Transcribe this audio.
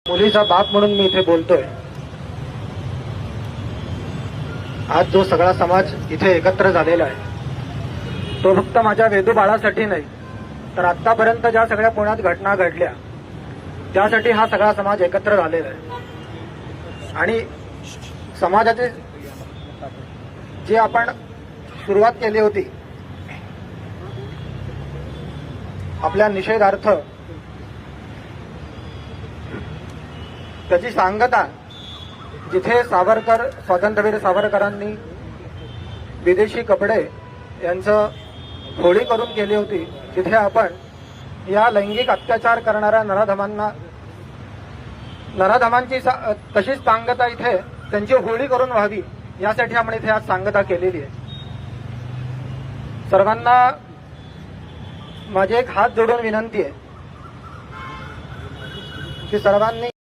मुलीचा बाप म्हणून मी इथे बोलतोय। आज जो सगळा समाज इथे एकत्र झालेला आहे तो फक्त माझ्या वेदू बाळासाठी नाही, तर आतापर्यंत ज्या सगळ्या पुण्यात घटना घडल्या त्यासाठी हा सगळा समाज एकत्र झालेला आहे। आणि समाजाचे जी आपण सुरुवात केली होती आपल्या निषेधार्थ, त्याची सांगता जिथे सावरकर, स्वातंत्र्यवीर सावरकरांनी विदेशी कपडे यांचं होळी करून केली होती, तिथे आपण या लैंगिक अत्याचार करणाऱ्या नराधमांची तशीच सांगता इथे त्यांची होळी करून व्हावी यासाठी आपण इथे आज सांगता केलेली आहे। सर्वांना माझी एक हात जोडून विनंती आहे की सर्वांनी